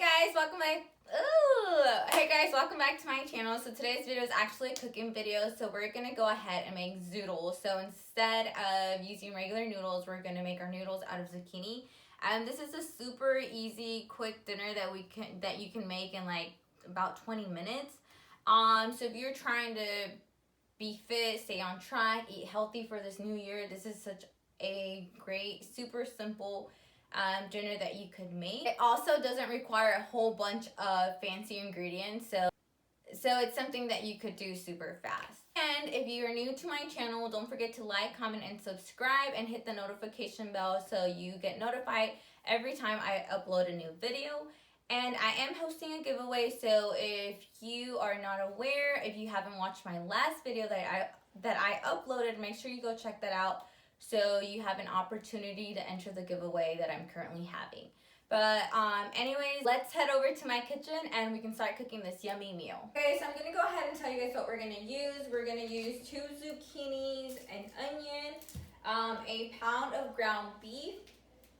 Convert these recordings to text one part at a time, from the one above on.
Hey guys, welcome back to my channel. So today's video is actually a cooking video. So we're gonna go ahead and make zoodles. So instead of using regular noodles, we're gonna make our noodles out of zucchini. And this is a super easy, quick dinner that you can make in like about 20 minutes. So if you're trying to be fit, stay on track, eat healthy for this new year, this is such a great, super simple dinner that you could make. It also doesn't require a whole bunch of fancy ingredients, so it's something that you could do super fast. And if you are new to my channel, don't forget to like, comment, and subscribe, and hit the notification bell so you get notified every time I upload a new video. And I am hosting a giveaway, so if you are not aware, if you haven't watched my last video that I uploaded, make sure you go check that out so you have an opportunity to enter the giveaway that I'm currently having. But anyways, let's head over to my kitchen and we can start cooking this yummy meal. Okay, so I'm gonna go ahead and tell you guys what we're gonna use. We're gonna use 2 zucchinis, an onion, a pound of ground beef,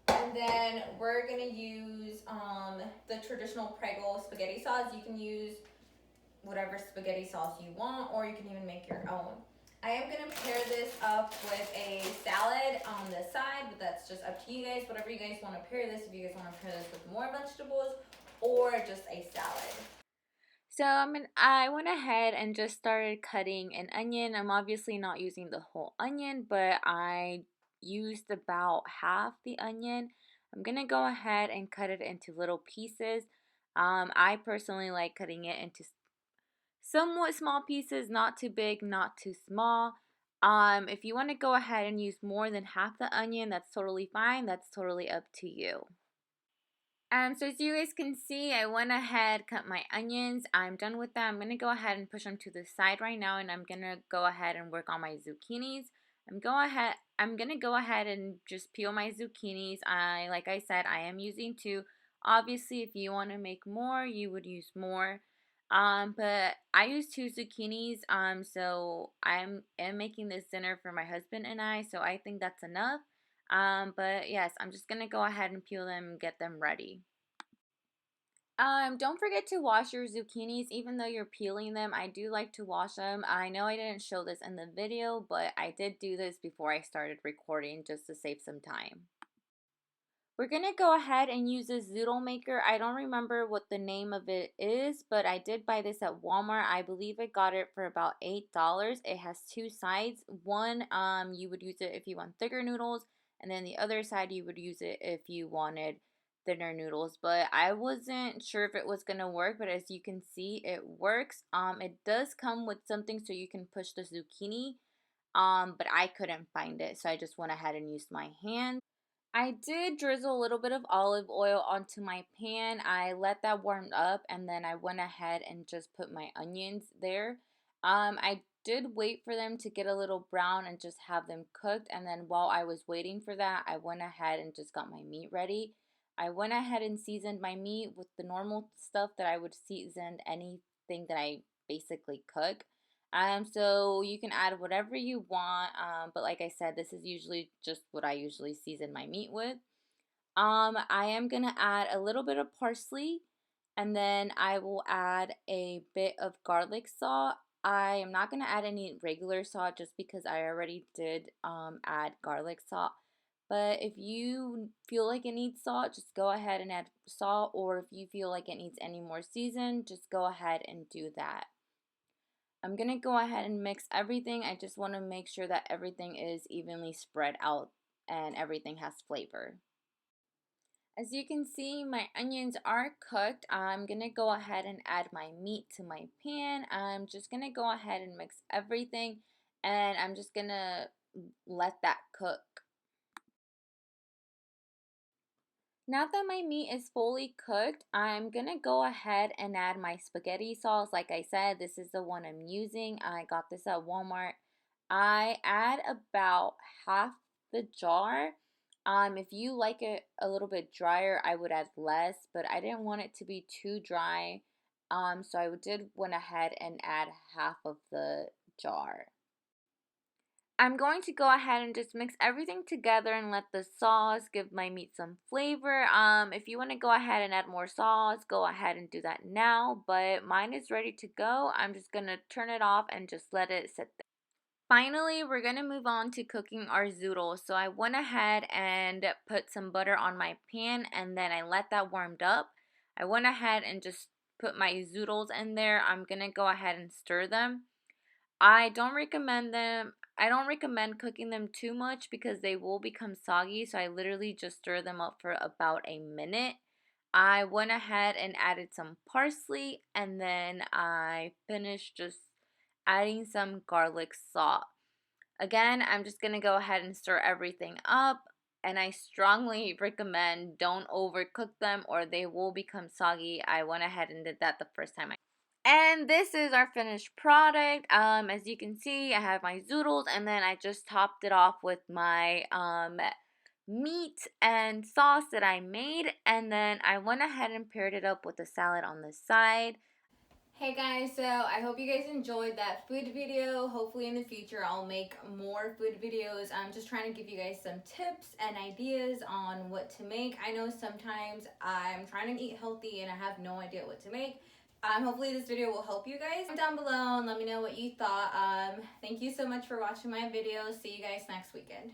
and then we're gonna use the traditional Prego spaghetti sauce. You can use whatever spaghetti sauce you want, or you can even make your own. I am going to pair this up with a salad on the side, but that's just up to you guys. Whatever you guys want to pair this, if you guys want to pair this with more vegetables or just a salad. So I went ahead and just started cutting an onion. I'm obviously not using the whole onion, but I used about half the onion. I'm going to go ahead and cut it into little pieces. I personally like cutting it into somewhat small pieces, not too big, not too small. If you want to go ahead and use more than half the onion, that's totally fine. That's totally up to you. So as you guys can see, I went ahead, cut my onions. I'm done with that. I'm going to go ahead and push them to the side right now, and I'm going to go ahead and work on my zucchinis. I'm going to go ahead and just peel my zucchinis. Like I said, I am using 2. Obviously, if you want to make more, you would use more. But I use 2 zucchinis. So am making this dinner for my husband and I, so I think that's enough. But yes, I'm just gonna go ahead and peel them and get them ready. Don't forget to wash your zucchinis even though you're peeling them. I do like to wash them. I know I didn't show this in the video, but I did do this before I started recording just to save some time. We're going to go ahead and use this zoodle maker. I don't remember what the name of it is, but I did buy this at Walmart. I believe I got it for about $8. It has 2 sides. One, you would use it if you want thicker noodles, and then the other side you would use it if you wanted thinner noodles. But I wasn't sure if it was going to work, but as you can see, it works. It does come with something so you can push the zucchini, but I couldn't find it, so I just went ahead and used my hand. I did drizzle a little bit of olive oil onto my pan. I let that warm up and then I went ahead and just put my onions there. I did wait for them to get a little brown and just have them cooked, and then while I was waiting for that, I went ahead and just got my meat ready. I went ahead and seasoned my meat with the normal stuff that I would season anything that I basically cook. So you can add whatever you want, but like I said, this is usually just what I usually season my meat with. I am gonna add a little bit of parsley, and then I will add a bit of garlic salt. I am not gonna add any regular salt just because I already did add garlic salt. But if you feel like it needs salt, just go ahead and add salt, or if you feel like it needs any more season, just go ahead and do that. I'm going to go ahead and mix everything. I just want to make sure that everything is evenly spread out and everything has flavor. As you can see, my onions are cooked. I'm going to go ahead and add my meat to my pan. I'm just going to go ahead and mix everything, and I'm just going to let that cook. Now that my meat is fully cooked, I'm gonna go ahead and add my spaghetti sauce. Like I said, this is the one I'm using. I got this at Walmart. I add about half the jar. If you like it a little bit drier, I would add less, but I didn't want it to be too dry. So I did went ahead and add half of the jar. I'm going to go ahead and just mix everything together and let the sauce give my meat some flavor. If you want to go ahead and add more sauce, go ahead and do that now. But mine is ready to go. I'm just going to turn it off and just let it sit there. Finally, we're going to move on to cooking our zoodles. So I went ahead and put some butter on my pan and then I let that warmed up. I went ahead and just put my zoodles in there. I'm going to go ahead and stir them. I don't recommend them. I don't recommend cooking them too much because they will become soggy. So I literally just stir them up for about a minute. I went ahead and added some parsley and then I finished just adding some garlic salt. Again, I'm just going to go ahead and stir everything up. And I strongly recommend don't overcook them or they will become soggy. I went ahead and did that the first time. And this is our finished product. As you can see, I have my zoodles and then I just topped it off with my meat and sauce that I made. And then I went ahead and paired it up with a salad on the side. Hey guys, so I hope you guys enjoyed that food video. Hopefully in the future I'll make more food videos. I'm just trying to give you guys some tips and ideas on what to make. I know sometimes I'm trying to eat healthy and I have no idea what to make. Hopefully this video will help you guys. Comment down below and let me know what you thought. Thank you so much for watching my video. See you guys next weekend.